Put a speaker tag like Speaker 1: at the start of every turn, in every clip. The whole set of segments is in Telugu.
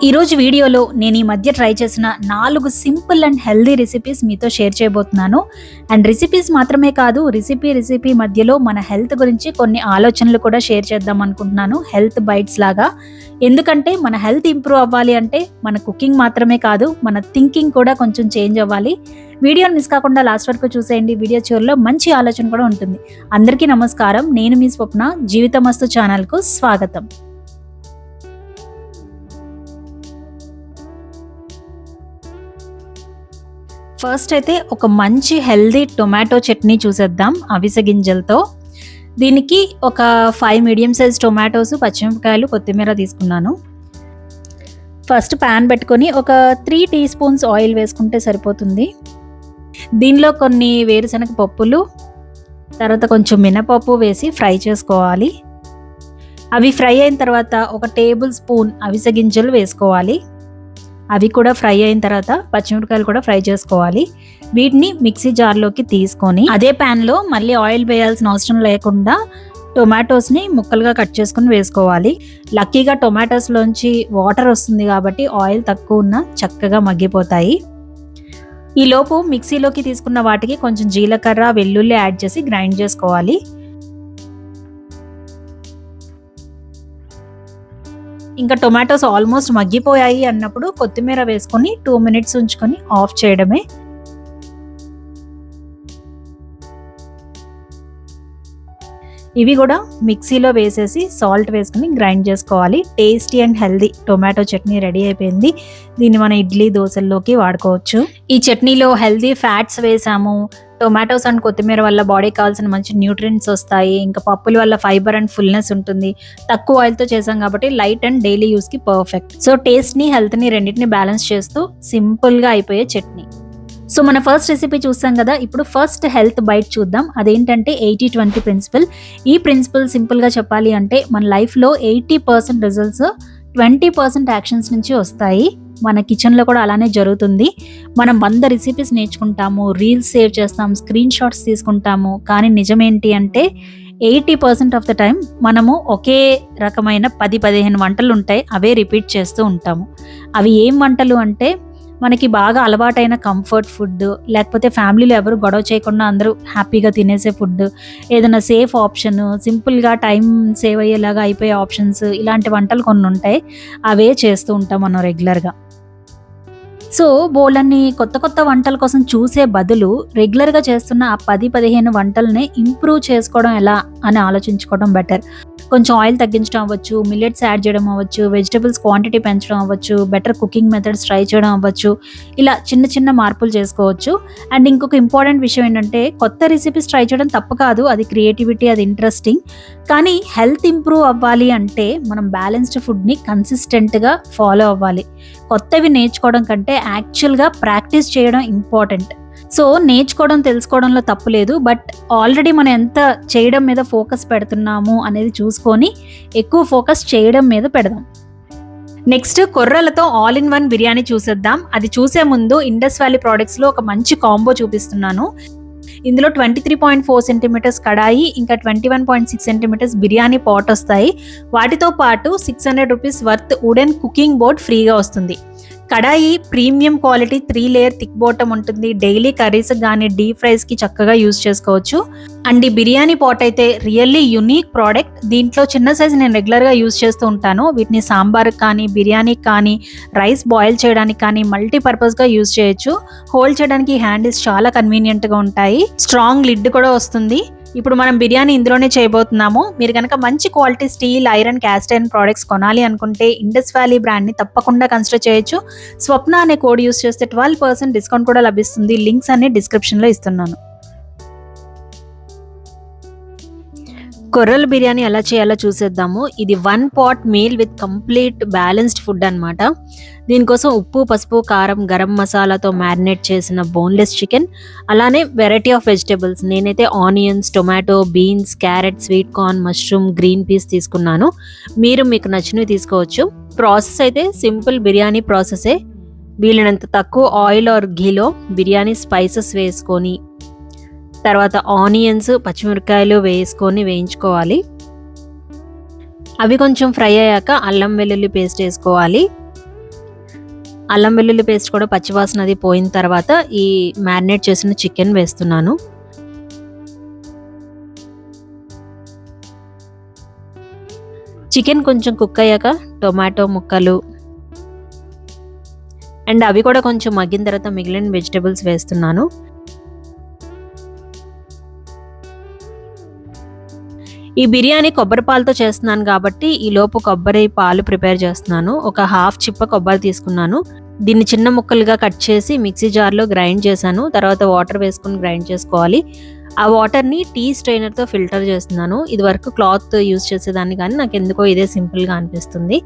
Speaker 1: ఈరోజు వీడియోలో నేను ఈ మధ్య ట్రై చేసిన 4 సింపుల్ అండ్ హెల్దీ రెసిపీస్ మీతో షేర్ చేయబోతున్నాను. అండ్ రెసిపీస్ మాత్రమే కాదు, రెసిపీ మధ్యలో మన హెల్త్ గురించి కొన్ని ఆలోచనలు కూడా షేర్ చేద్దాం అనుకుంటున్నాను, హెల్త్ బైట్స్ లాగా. ఎందుకంటే మన హెల్త్ ఇంప్రూవ్ అవ్వాలి అంటే మన కుకింగ్ మాత్రమే కాదు, మన థింకింగ్ కూడా కొంచెం చేంజ్ అవ్వాలి. వీడియోని మిస్ కాకుండా లాస్ట్ వరకు చూసేయండి. వీడియో చివరిలో మంచి ఆలోచన కూడా ఉంటుంది. అందరికీ నమస్కారం, నేను మీ స్వప్న. జీవితమస్తు ఛానల్కు స్వాగతం. ఫస్ట్ అయితే ఒక మంచి హెల్దీ టొమాటో చట్నీ చూసేద్దాం అవిసె గింజలతో. దీనికి ఒక 5 మీడియం సైజ్ టొమాటోస్, పచ్చిమిరపకాయలు, కొత్తిమీర తీసుకున్నాను. ఫస్ట్ ప్యాన్ పెట్టుకొని ఒక 3 టీ స్పూన్స్ ఆయిల్ వేసుకుంటే సరిపోతుంది. దీనిలో కొన్ని వేరుశనగ పప్పులు, తర్వాత కొంచెం మినపప్పు వేసి ఫ్రై చేసుకోవాలి. అవి ఫ్రై అయిన తర్వాత ఒక టేబుల్ స్పూన్ అవిసె గింజలు వేసుకోవాలి. అవి కూడా ఫ్రై అయిన తర్వాత పచ్చిమిరపకాయలు కూడా ఫ్రై చేసుకోవాలి. వీటిని మిక్సీ జార్లోకి తీసుకొని అదే ప్యాన్లో మళ్ళీ ఆయిల్ వేయాల్సిన అవసరం లేకుండా టొమాటోస్ని ముక్కలుగా కట్ చేసుకుని వేసుకోవాలి. లక్కీగా టొమాటోస్లోంచి వాటర్ వస్తుంది కాబట్టి ఆయిల్ తక్కువ ఉన్నా చక్కగా మగ్గిపోతాయి. ఈలోపు మిక్సీలోకి తీసుకున్న వాటికి కొంచెం జీలకర్ర, వెల్లుల్లి యాడ్ చేసి గ్రైండ్ చేసుకోవాలి. ఇంకా టొమాటోస్ ఆల్మోస్ట్ మగ్గిపోయాయి అన్నప్పుడు కొత్తిమీర వేసుకొని 2 మినిట్స్ ఉంచుకొని ఆఫ్ చేయడమే. ఇవి కూడా మిక్సీలో వేసేసి సాల్ట్ వేసుకుని గ్రైండ్ చేసుకోవాలి. Tasty and healthy tomato chutney ready అయిపోయింది. దీన్ని మన ఇడ్లీ, దోశల్లోకి వాడుకోవచ్చు. ఈ చట్నీలో హెల్దీ ఫ్యాట్స్ వేసాము. టొమాటోస్ అండ్ కొత్తిమీర వల్ల బాడీకి కావాల్సిన మంచి న్యూట్రియంట్స్ వస్తాయి. ఇంకా పప్పుల వల్ల ఫైబర్ అండ్ ఫుల్నెస్ ఉంటుంది. తక్కువ ఆయిల్తో చేసాం కాబట్టి లైట్ అండ్ డైలీ యూస్కి పర్ఫెక్ట్. సో టేస్ట్ని, హెల్త్ని రెండింటిని బ్యాలెన్స్ చేస్తూ సింపుల్గా అయిపోయే చట్నీ. సో మన ఫస్ట్ రెసిపీ చూసాం కదా, ఇప్పుడు ఫస్ట్ హెల్త్ బైట్ చూద్దాం. అదేంటంటే 80-20 ప్రిన్సిపల్. ఈ ప్రిన్సిపల్ సింపుల్గా చెప్పాలి అంటే మన లైఫ్లో 80% రిజల్ట్స్ 20% యాక్షన్స్ నుంచి వస్తాయి. మన కిచెన్లో కూడా అలానే జరుగుతుంది. మనం 100 రెసిపీస్ నేర్చుకుంటాము, రీల్స్ సేవ్ చేస్తాం, స్క్రీన్ షాట్స్ తీసుకుంటాము. కానీ నిజమేంటి అంటే 80% ఆఫ్ ద టైం మనము ఒకే రకమైన 10-15 వంటలు ఉంటాయి, అవే రిపీట్ చేస్తూ ఉంటాము. అవి ఏం వంటలు అంటే మనకి బాగా అలవాటైన కంఫర్ట్ ఫుడ్, లేకపోతే ఫ్యామిలీలో ఎవరు గొడవ చేయకుండా అందరూ హ్యాపీగా తినేసే ఫుడ్, ఏదైనా సేఫ్ ఆప్షన్, సింపుల్గా టైం సేవ్ అయ్యేలాగా అయిపోయే ఆప్షన్స్, ఇలాంటి వంటలు కొన్ని ఉంటాయి. అవే చేస్తూ ఉంటాం మనం రెగ్యులర్గా. సో బోలన్ని కొత్త వంటల కోసం చూసే బదులు రెగ్యులర్గా చేస్తున్న ఆ 10-15 వంటల్ని ఇంప్రూవ్ చేసుకోవడం ఎలా అని ఆలోచించుకోవడం బెటర్. కొంచెం ఆయిల్ తగ్గించడం అవ్వచ్చు, మిల్లెట్స్ యాడ్ చేయడం అవ్వచ్చు, వెజిటబుల్స్ క్వాంటిటీ పెంచడం అవ్వచ్చు, బెటర్ కుకింగ్ మెథడ్స్ ట్రై చేయడం అవ్వచ్చు. ఇలా చిన్న మార్పులు చేసుకోవచ్చు. అండ్ ఇంకొక ఇంపార్టెంట్ విషయం ఏంటంటే కొత్త రెసిపీస్ ట్రై చేయడం తప్పు కాదు, అది క్రియేటివిటీ, అది ఇంట్రెస్టింగ్. కానీ హెల్త్ ఇంప్రూవ్ అవ్వాలి అంటే మనం బ్యాలెన్స్డ్ ఫుడ్ని కన్సిస్టెంట్గా ఫాలో అవ్వాలి. కొత్తవి నేర్చుకోవడం కంటే యాక్చువల్గా ప్రాక్టీస్ చేయడం ఇంపార్టెంట్. సో నేర్చుకోవడం, తెలుసుకోవడంలో తప్పు లేదు, బట్ ఆల్రెడీ మనం ఎంత చేయడం మీద ఫోకస్ పెడుతున్నాము అనేది చూసుకొని ఎక్కువ ఫోకస్ చేయడం మీద పెడదాం. నెక్స్ట్ కొర్రలతో ఆల్ ఇన్ వన్ బిర్యానీ చూసేద్దాం. అది చూసే ముందు ఇండస్ వ్యాలీ ప్రోడక్ట్స్లో ఒక మంచి కాంబో చూపిస్తున్నాను. ఇందులో 23.4 సెంటీమీటర్స్ కడాయి, ఇంకా 21.6 సెంటీమీటర్స్ బిర్యానీ పాట్ వస్తాయి. వాటితో పాటు 600 rupees worth wooden cooking board ఫ్రీగా వస్తుంది. Kadai premium quality 3 layer thick bottom ఉంటుంది. డైలీ కర్రీస్ కానీ డీప్ ఫ్రైస్కి చక్కగా యూజ్ చేసుకోవచ్చు. అండ్ ఈ బిర్యానీ పాట్ అయితే రియల్లీ యునీక్ ప్రోడక్ట్. దీంట్లో చిన్న సైజ్ నేను రెగ్యులర్గా యూజ్ చేస్తూ ఉంటాను. వీటిని సాంబార్ కానీ, బిర్యానీకి కానీ, రైస్ బాయిల్ చేయడానికి కానీ మల్టీపర్పస్గా యూజ్ చేయొచ్చు. హోల్డ్ చేయడానికి హ్యాండిల్స్ చాలా కన్వీనియంట్గా ఉంటాయి. స్ట్రాంగ్ లిడ్ కూడా వస్తుంది. ఇప్పుడు మనం బిర్యానీ ఇందులోనే చేయబోతున్నాము. మీరు కనుక మంచి quality steel, iron, cast iron products కొనాలి అనుకుంటే ఇండస్ వ్యాలీ బ్రాండ్ని తప్పకుండా కన్సిడర్ చేయొచ్చు. స్వప్న అనే కోడ్ యూస్ చేస్తే 12% డిస్కౌంట్ కూడా లభిస్తుంది. లింక్స్ అన్ని డిస్క్రిప్షన్లో ఇస్తున్నాను. కొర్రల బిర్యానీ ఎలా చేయాలో చూసేద్దాము. ఇది 1 pot meal with complete balanced food అన్నమాట. దీనికోసం ఉప్పు, పసుపు, కారం, గరం మసాలాతో మ్యారినేట్ చేసిన బోన్లెస్ చికెన్, అలానే వెరైటీ ఆఫ్ వెజిటేబుల్స్. నేనైతే onions, tomato, beans, carrot, sweet corn, mushroom, green peas తీసుకున్నాను. మీరు మీకు నచ్చినవి తీసుకోవచ్చు. ప్రాసెస్ అయితే సింపుల్ బిర్యానీ ప్రాసెసే. వీలైనంత తక్కువ ఆయిల్ ఆర్ ఘీలో బిర్యానీ స్పైసెస్ వేసుకొని, తర్వాత ఆనియన్స్, పచ్చిమిరపకాయలు వేసుకొని వేయించుకోవాలి. అవి కొంచెం ఫ్రై అయ్యాక అల్లం వెల్లుల్లి పేస్ట్ వేసుకోవాలి. అల్లం వెల్లుల్లి పేస్ట్ కూడా పచ్చివాసన అది పోయిన తర్వాత ఈ మ్యారినేట్ చేసిన చికెన్ వేస్తున్నాను. చికెన్ కొంచెం కుక్ అయ్యాక టొమాటో ముక్కలు అండ్ అవి కూడా కొంచెం మగ్గిన తర్వాత మిగిలిన వెజిటబుల్స్ వేస్తున్నాను. ఈ బిర్యానీ కొబ్బరి పాలతో చేస్తున్నాను కాబట్టి ఈలోపు కొబ్బరి పాలు ప్రిపేర్ చేస్తున్నాను. ఒక హాఫ్ చిప్ప కొబ్బరి తీసుకున్నాను. దీన్ని చిన్న ముక్కలుగా కట్ చేసి మిక్సీ జార్లో గ్రైండ్ చేశాను. తర్వాత వాటర్ వేసుకుని గ్రైండ్ చేసుకోవాలి. ఆ వాటర్ని టీ స్ట్రైనర్తో ఫిల్టర్ చేస్తున్నాను. ఇది వరకు క్లాత్ యూజ్ చేసేదాన్ని కానీ నాకు ఎందుకో ఇదే సింపుల్గా అనిపిస్తుంది.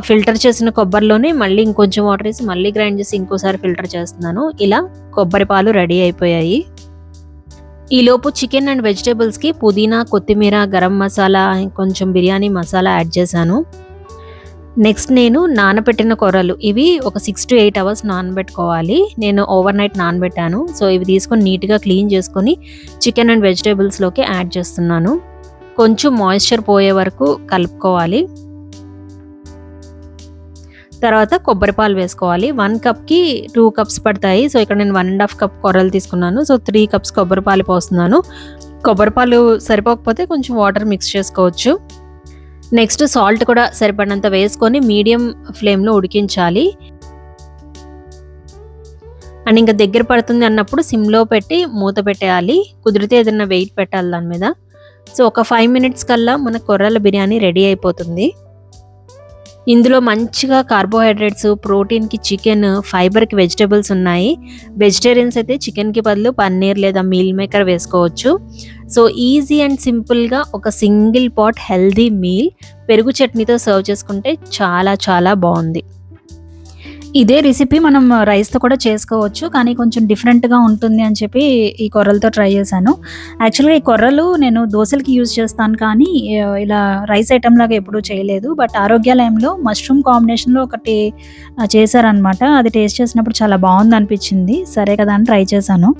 Speaker 1: ఫిల్టర్ చేసిన కొబ్బరిలోనే మళ్ళీ ఇంకొంచెం వాటర్ వేసి మళ్ళీ గ్రైండ్ చేసి ఇంకోసారి ఫిల్టర్ చేస్తున్నాను. ఇలా కొబ్బరి పాలు రెడీ అయిపోయాయి. ఈలోపు చికెన్ అండ్ వెజిటేబుల్స్కి పుదీనా, కొత్తిమీర, గరం మసాలా, కొంచెం బిర్యానీ మసాలా యాడ్ చేశాను. నెక్స్ట్ నేను నానబెట్టిన కొర్రలు, ఇవి ఒక 6 to 8 hours నానబెట్టుకోవాలి. నేను ఓవర్ నైట్ నానబెట్టాను. సో ఇవి తీసుకొని నీట్గా క్లీన్ చేసుకొని చికెన్ అండ్ వెజిటేబుల్స్లోకి యాడ్ చేస్తున్నాను. కొంచెం మాయిశ్చర్ పోయే వరకు కలుపుకోవాలి. తర్వాత కొబ్బరి పాలు వేసుకోవాలి. 1 కప్కి 2 cups పడతాయి. సో ఇక్కడ నేను 1.5 cup కొర్రలు తీసుకున్నాను. సో 3 cups కొబ్బరి పాలు పోస్తున్నాను. కొబ్బరి పాలు సరిపోకపోతే కొంచెం వాటర్ మిక్స్ చేసుకోవచ్చు. నెక్స్ట్ సాల్ట్ కూడా సరిపడినంత వేసుకొని మీడియం ఫ్లేమ్లో ఉడికించాలి. అండ్ ఇంకా దగ్గర పడుతుంది అన్నప్పుడు సిమ్లో పెట్టి మూత పెట్టేయాలి. కుదిరితే ఏదైనా వెయిట్ పెట్టాలి దాని మీద. సో ఒక 5 minutes కల్లా మన కొర్రల బిర్యానీ రెడీ అయిపోతుంది. ఇందులో మంచిగా కార్బోహైడ్రేట్స్, ప్రోటీన్కి చికెన్, ఫైబర్కి వెజిటేబుల్స్ ఉన్నాయి. వెజిటేరియన్స్ అయితే చికెన్కి బదులు పన్నీర్ లేదా మీల్ మేకర్ వేసుకోవచ్చు. సో ఈజీ అండ్ సింపుల్గా ఒక సింగిల్ పాట్ హెల్దీ మీల్ పెరుగు చట్నీతో సర్వ్ చేసుకుంటే చాలా చాలా బాగుంది. ఇదే రెసిపీ మనం రైస్తో కూడా చేసుకోవచ్చు, కానీ కొంచెం డిఫరెంట్గా ఉంటుంది అని చెప్పి ఈ కొర్రలతో ట్రై చేశాను. యాక్చువల్గా ఈ కొర్రలు నేను దోశలకి యూజ్ చేస్తాను, కానీ ఇలా రైస్ ఐటమ్ లాగా ఎప్పుడూ చేయలేదు. బట్ ఆరోగ్యాలయంలో మష్రూమ్ కాంబినేషన్లో ఒకటి చేశారనమాట. అది టేస్ట్ చేసినప్పుడు చాలా బాగుంది అనిపించింది. సరే కదా అని ట్రై చేశాను.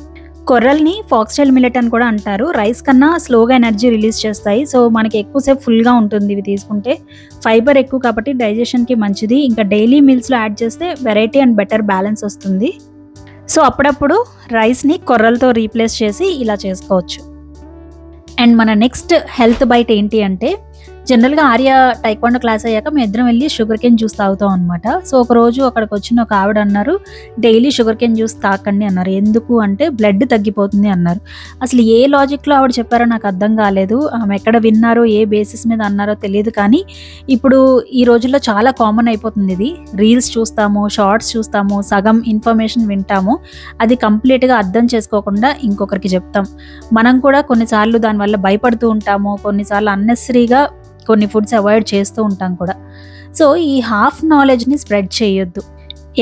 Speaker 1: కొర్రల్ని ఫాక్స్టైల్ మిల్లెట్ అని కూడా అంటారు. రైస్ కన్నా స్లోగా ఎనర్జీ రిలీజ్ చేస్తాయి. సో మనకి ఎక్కువసేపు ఫుల్గా ఉంటుంది ఇవి తీసుకుంటే. ఫైబర్ ఎక్కువ కాబట్టి డైజెషన్కి మంచిది. ఇంకా డైలీ మీల్స్లో యాడ్ చేస్తే వెరైటీ అండ్ బెటర్ బ్యాలెన్స్ వస్తుంది. సో అప్పుడప్పుడు రైస్ని కొర్రలతో రీప్లేస్ చేసి ఇలా చేసుకోవచ్చు. అండ్ మన నెక్స్ట్ హెల్త్ బైట్ ఏంటి అంటే, జనరల్గా ఆర్య టైక్వాండో క్లాస్ అయ్యాక మేము ఇద్దరం వెళ్ళి షుగర్ కేన్ జ్యూస్ తాగుతాం అనమాట. సో ఒక రోజు అక్కడికి వచ్చిన ఒక ఆవిడ అన్నారు, డైలీ షుగర్ కేన్ జ్యూస్ తాకండి అన్నారు. ఎందుకు అంటే బ్లడ్ తగ్గిపోతుంది అన్నారు. అసలు ఏ లాజిక్లో ఆవిడ చెప్పారో నాకు అర్థం కాలేదు. ఆమె ఎక్కడ విన్నారో, ఏ బేసిస్ మీద అన్నారో తెలియదు. కానీ ఇప్పుడు ఈ రోజుల్లో చాలా కామన్ అయిపోతుంది ఇది. రీల్స్ చూస్తాము, షార్ట్స్ చూస్తాము, సగం ఇన్ఫర్మేషన్ వింటాము, అది కంప్లీట్గా అర్థం చేసుకోకుండా ఇంకొకరికి చెప్తాం. మనం కూడా కొన్నిసార్లు దానివల్ల భయపడుతూ ఉంటాము, కొన్నిసార్లు అన్నెసరీగా కొన్ని ఫుడ్స్ అవాయిడ్ చేస్తూ ఉంటాం కూడా. సో ఈ హాఫ్ నాలెడ్జ్ని స్ప్రెడ్ చేయొద్దు.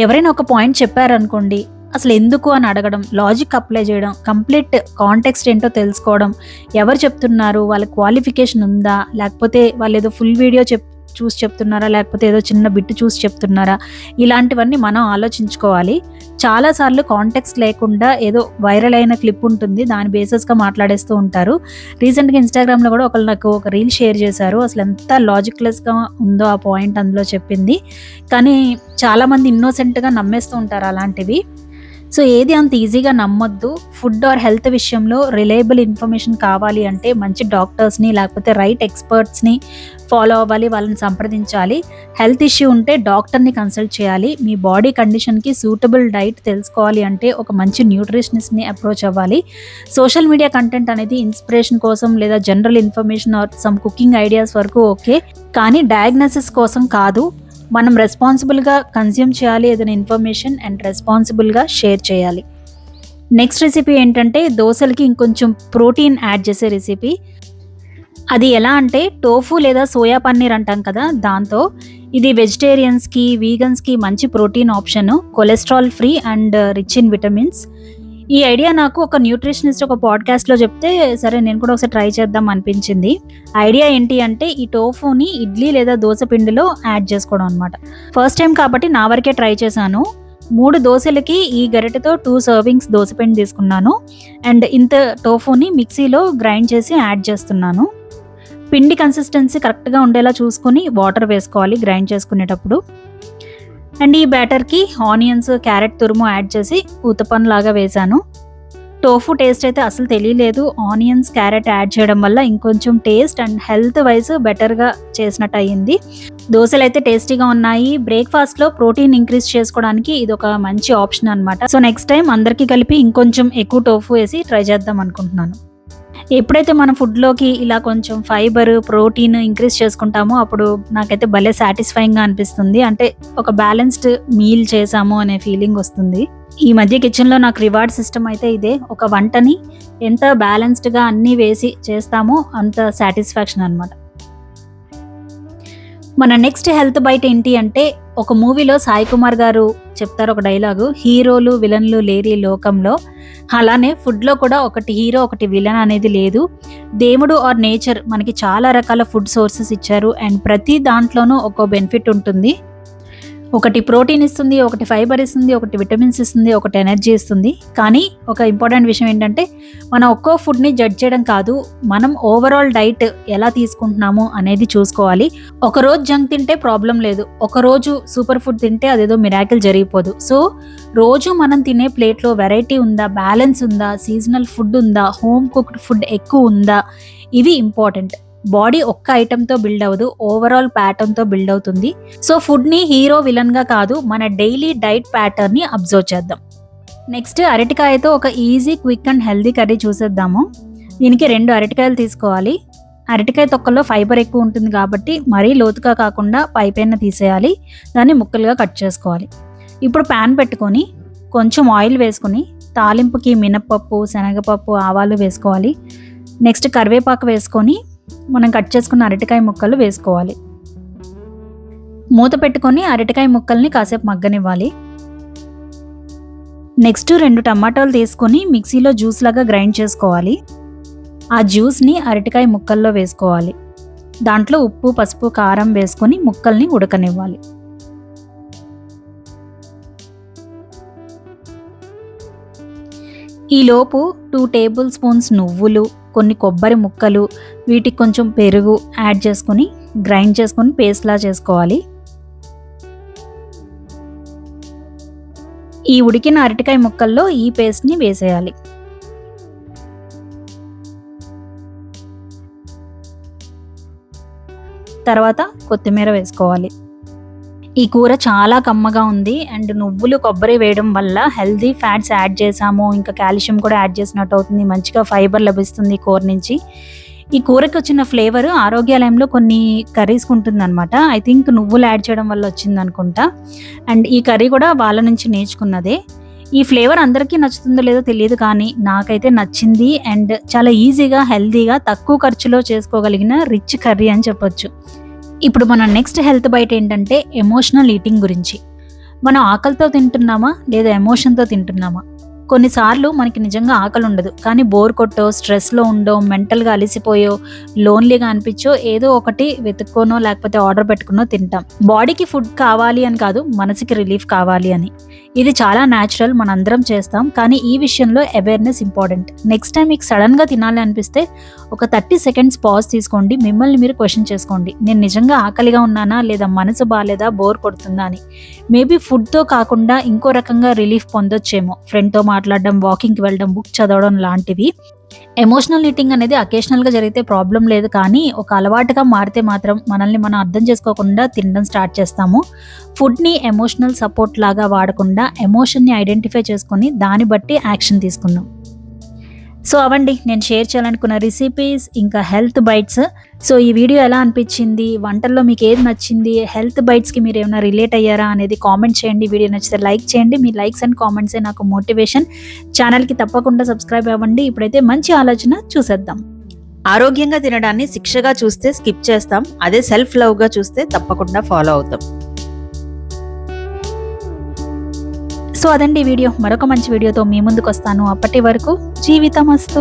Speaker 1: ఎవరైనా ఒక పాయింట్ చెప్పారనుకోండి, అసలు ఎందుకు అని అడగడం, లాజిక్ అప్లై చేయడం, కంప్లీట్ కాంటెక్స్ట్ ఏంటో తెలుసుకోవడం, ఎవరు చెప్తున్నారు, వాళ్ళ క్వాలిఫికేషన్ ఉందా, లేకపోతే వాళ్ళు ఏదో ఫుల్ వీడియో చూసి చెప్తున్నారా, లేకపోతే ఏదో చిన్న బిట్ చూసి చెప్తున్నారా, ఇలాంటివన్నీ మనం ఆలోచించుకోవాలి. చాలాసార్లు కాంటెక్స్ట్ లేకుండా ఏదో వైరల్ అయిన క్లిప్ ఉంటుంది, దాని బేసిస్గా మాట్లాడేస్తూ ఉంటారు. రీసెంట్గా ఇన్స్టాగ్రామ్లో కూడా ఒకళ్ళు నాకు ఒక రీల్ షేర్ చేశారు. అసలు ఎంత లాజిక్లెస్గా ఉందో ఆ పాయింట్ అందులో చెప్పింది. కానీ చాలామంది ఇన్నోసెంట్గా నమ్మేస్తూ ఉంటారు అలాంటివి. సో ఏది అంత ఈజీగా నమ్మొద్దు. ఫుడ్ ఆర్ హెల్త్ విషయంలో రిలయబుల్ ఇన్ఫర్మేషన్ కావాలి అంటే మంచి డాక్టర్స్ని లేకపోతే రైట్ ఎక్స్పర్ట్స్ని ఫాలో అవ్వాలి, వాళ్ళని సంప్రదించాలి. హెల్త్ ఇష్యూ ఉంటే డాక్టర్ని కన్సల్ట్ చేయాలి. మీ బాడీ కండిషన్కి సూటబుల్ డైట్ తెలుసుకోవాలి అంటే ఒక మంచి న్యూట్రిషనిస్ట్ని అప్రోచ్ అవ్వాలి. సోషల్ మీడియా కంటెంట్ అనేది ఇన్స్పిరేషన్ కోసం లేదా general information are some cooking ideas వరకు ఓకే, కానీ డయాగ్నోసిస్ కోసం కాదు. మనం రెస్పాన్సిబుల్గా కన్జ్యూమ్ చేయాలి ఏదైనా ఇన్ఫర్మేషన్, అండ్ రెస్పాన్సిబుల్గా షేర్ చేయాలి. నెక్స్ట్ రెసిపీ ఏంటంటే దోశలకి ఇంకొంచెం ప్రోటీన్ యాడ్ చేసే రెసిపీ. అది ఎలా అంటే టోఫు లేదా సోయా పన్నీర్ అంటాం కదా, దాంతో. ఇది వెజిటేరియన్స్కి, వీగన్స్కి మంచి protein option, cholesterol free and rich in vitamins. ఈ ఐడియా నాకు ఒక న్యూట్రిషనిస్ట్ ఒక పాడ్కాస్ట్లో చెప్తే సరే నేను కూడా ఒకసారి ట్రై చేద్దాం అనిపించింది. ఐడియా ఏంటి అంటే ఈ టోఫుని ఇడ్లీ లేదా దోశ పిండిలో యాడ్ చేసుకోవడం అనమాట. ఫస్ట్ టైం కాబట్టి నా వరకే ట్రై చేశాను. 3 దోశలకి ఈ గరిటెతో 2 servings దోశపిండి తీసుకున్నాను. అండ్ ఇంత టోఫుని మిక్సీలో గ్రైండ్ చేసి యాడ్ చేస్తున్నాను. పిండి కన్సిస్టెన్సీ కరెక్ట్గా ఉండేలా చూసుకొని వాటర్ వేసుకోవాలి గ్రైండ్ చేసుకునేటప్పుడు. అండ్ ఈ బ్యాటర్కి ఆనియన్స్, క్యారెట్ తురుము యాడ్ చేసి ఊతప్పం లాగా వేశాను. టోఫు టేస్ట్ అయితే అసలు తెలియలేదు. ఆనియన్స్, క్యారెట్ యాడ్ చేయడం వల్ల ఇంకొంచెం టేస్ట్ అండ్ హెల్త్ వైజ్ బెటర్గా చేసినట్టు అయ్యింది. దోశలు అయితే టేస్టీగా ఉన్నాయి. బ్రేక్ఫాస్ట్లో ప్రోటీన్ ఇంక్రీజ్ చేసుకోవడానికి ఇది ఒక మంచి ఆప్షన్ అనమాట. సో నెక్స్ట్ టైం అందరికీ కలిపి ఇంకొంచెం ఎక్కువ టోఫు వేసి ట్రై చేద్దాం అనుకుంటున్నాను. ఎప్పుడైతే మన ఫుడ్లోకి ఇలా కొంచెం ఫైబర్, ప్రోటీన్ ఇంక్రీజ్ చేసుకుంటామో అప్పుడు నాకైతే భలే సాటిస్ఫైయింగ్గా అనిపిస్తుంది. అంటే ఒక బ్యాలెన్స్డ్ మీల్ చేసాము అనే ఫీలింగ్ వస్తుంది. ఈ మధ్య కిచెన్లో నాకు రివార్డ్ సిస్టమ్ అయితే ఇదే. ఒక వంటని ఎంత బ్యాలెన్స్డ్గా అన్నీ వేసి చేస్తామో అంత సాటిస్ఫాక్షన్ అనమాట. మన నెక్స్ట్ హెల్త్ బైట్ ఏంటి అంటే, ఒక మూవీలో సాయి కుమార్ గారు చెప్తారు ఒక డైలాగు, హీరోలు విలన్లు లేరి లోకంలో. అలానే ఫుడ్లో కూడా ఒకటి హీరో ఒకటి విలన్ అనేది లేదు. దేవుడు ఆర్ నేచర్ మనకి చాలా రకాల ఫుడ్ సోర్సెస్ ఇచ్చారు అండ్ ప్రతి దాంట్లోనూ ఒక్కో బెనిఫిట్ ఉంటుంది. ఒకటి ప్రోటీన్ ఇస్తుంది, ఒకటి ఫైబర్ ఇస్తుంది, ఒకటి విటమిన్స్ ఇస్తుంది, ఒకటి ఎనర్జీ ఇస్తుంది. కానీ ఒక ఇంపార్టెంట్ విషయం ఏంటంటే, మనం ఒక్కో ఫుడ్ని జడ్జ్ చేయడం కాదు, మనం ఓవరాల్ డైట్ ఎలా తీసుకుంటున్నాము అనేది చూసుకోవాలి. ఒకరోజు జంక్ తింటే ప్రాబ్లం లేదు, ఒకరోజు సూపర్ ఫుడ్ తింటే అదేదో మిరాకిల్ జరిగిపోదు. సో రోజు మనం తినే ప్లేట్లో వెరైటీ ఉందా, బ్యాలెన్స్ ఉందా, సీజనల్ ఫుడ్ ఉందా, హోమ్ కుక్డ్ ఫుడ్ ఎక్కువ ఉందా, ఇవి ఇంపార్టెంట్. బాడీ ఒక్క ఐటెంతో బిల్డ్ అవ్వదు, ఓవరాల్ ప్యాటర్న్తో బిల్డ్ అవుతుంది. సో ఫుడ్ని హీరో విలన్గా కాదు, మన డైలీ డైట్ ప్యాటర్న్ని అబ్జర్వ్ చేద్దాం. నెక్స్ట్ అరటికాయతో ఒక easy, quick and healthy curry చూసేద్దాము. దీనికి 2 అరటికాయలు తీసుకోవాలి. అరటికాయ తొక్కల్లో ఫైబర్ ఎక్కువ ఉంటుంది కాబట్టి మరీ లోతుగా కాకుండా పైపైన తీసేయాలి. దాన్ని ముక్కలుగా కట్ చేసుకోవాలి. ఇప్పుడు ప్యాన్ పెట్టుకొని కొంచెం ఆయిల్ వేసుకొని తాలింపుకి మినప్పప్పు, శనగపప్పు, ఆవాలు వేసుకోవాలి. నెక్స్ట్ కరివేపాకు వేసుకొని మనం కట్ చేసుకున్న అరటికాయ ముక్కలు వేసుకోవాలి. మూత పెట్టుకొని అరటికాయ ముక్కల్ని కాసేపు మగ్గనివ్వాలి. నెక్స్ట్ 2 టమాటాలు తీసుకొని మిక్సీలో జ్యూస్ లాగా గ్రైండ్ చేసుకోవాలి. ఆ జ్యూస్ని అరటికాయ ముక్కల్లో వేసుకోవాలి. దాంట్లో ఉప్పు, పసుపు, కారం వేసుకొని ముక్కల్ని ఉడకనివ్వాలి. ఈలోపు 2 టేబుల్ స్పూన్స్ నువ్వులు, కొన్ని కొబ్బరి ముక్కలు, వీటికి కొంచెం పెరుగు యాడ్ చేసుకొని గ్రైండ్ చేసుకొని పేస్ట్లా చేసుకోవాలి. ఈ ఉడికిన అరటికాయ ముక్కల్లో ఈ పేస్ట్ని వేసేయాలి. తర్వాత కొత్తిమీర వేసుకోవాలి. ఈ కూర చాలా కమ్మగా ఉంది అండ్ నువ్వులు, కొబ్బరి వేయడం వల్ల హెల్దీ ఫ్యాట్స్ యాడ్ చేసాము, ఇంకా కాల్షియం కూడా యాడ్ చేసినట్టు అవుతుంది. మంచిగా ఫైబర్ లభిస్తుంది కూర నుంచి. ఈ కూరకి వచ్చిన ఫ్లేవర్ ఆరోగ్యాలయంలో కొన్ని కర్రీస్కి ఉంటుంది అనమాట. ఐ థింక్ నువ్వులు యాడ్ చేయడం వల్ల వచ్చింది అనుకుంటా. అండ్ ఈ కర్రీ కూడా వాళ్ళ నుంచి నేర్చుకున్నదే. ఈ ఫ్లేవర్ అందరికీ నచ్చుతుందో లేదో తెలియదు, కానీ నాకైతే నచ్చింది. అండ్ చాలా ఈజీగా, హెల్దీగా, తక్కువ ఖర్చులో చేసుకోగలిగిన రిచ్ కర్రీ అని చెప్పొచ్చు. ఇప్పుడు మన నెక్స్ట్ హెల్త్ బైట్ ఏంటంటే ఎమోషనల్ ఈటింగ్ గురించి. మనం ఆకలితో తింటున్నామా లేదా ఎమోషన్తో తింటున్నామా? కొన్నిసార్లు మనకి నిజంగా ఆకలి ఉండదు, కానీ బోర్ కొట్టో, స్ట్రెస్లో ఉండో, మెంటల్గా అలిసిపోయో, లోన్లీగా అనిపించో ఏదో ఒకటి వెతుక్కోనో లేకపోతే ఆర్డర్ పెట్టుకునో తింటాం. బాడీకి ఫుడ్ కావాలి అని కాదు, మనసుకి రిలీఫ్ కావాలి అని. ఇది చాలా న్యాచురల్, మనందరం చేస్తాం. కానీ ఈ విషయంలో అవేర్నెస్ ఇంపార్టెంట్. నెక్స్ట్ టైం మీకు సడన్గా తినాలి అనిపిస్తే ఒక 30 సెకండ్స్ పాజ్ తీసుకోండి. మిమ్మల్ని మీరు క్వశ్చన్ చేసుకోండి, నేను నిజంగా ఆకలిగా ఉన్నానా లేదా మనసు బాగాలేదా, బోర్ కొడుతుందా అని. మేబీ ఫుడ్తో కాకుండా ఇంకో రకంగా రిలీఫ్ పొందొచ్చేమో. ఫ్రెండ్తో మాట్లాడడం, వాకింగ్కి వెళ్ళడం, బుక్ చదవడం లాంటివి. ఎమోషనల్ ఈటింగ్ అనేది అకేషనల్గా జరిగితే ప్రాబ్లం లేదు, కానీ ఒక అలవాటుగా మారితే మాత్రం మనల్ని మనం అర్థం చేసుకోకుండా తినడం స్టార్ట్ చేస్తాము. ఫుడ్ని ఎమోషనల్ సపోర్ట్ లాగా వాడకుండా ఎమోషన్ని ఐడెంటిఫై చేసుకొని దాన్ని బట్టి యాక్షన్ తీసుకుందాం. సో అవండి నేను షేర్ చేయాలనుకున్న రెసిపీస్, ఇంకా హెల్త్ బైట్స్. సో ఈ వీడియో ఎలా అనిపించింది, వంటల్లో మీకు ఏది నచ్చింది, హెల్త్ బైట్స్కి మీరు ఏమైనా రిలేట్ అయ్యారా అనేది కామెంట్ చేయండి. వీడియో నచ్చితే లైక్ చేయండి. మీ లైక్స్ అండ్ కామెంట్సే నాకు మోటివేషన్. ఛానల్కి తప్పకుండా సబ్స్క్రైబ్ అవ్వండి. ఇప్పుడైతే మంచి ఆలోచన చూసేద్దాం. ఆరోగ్యంగా తినడాన్ని శిక్షగా చూస్తే స్కిప్ చేస్తాం, అదే సెల్ఫ్ లవ్గా చూస్తే తప్పకుండా ఫాలో అవుతాం. సో అదండి వీడియో. మరొక మంచి వీడియోతో మీ ముందుకు వస్తాను. అప్పటి వరకు జీవితమస్తు.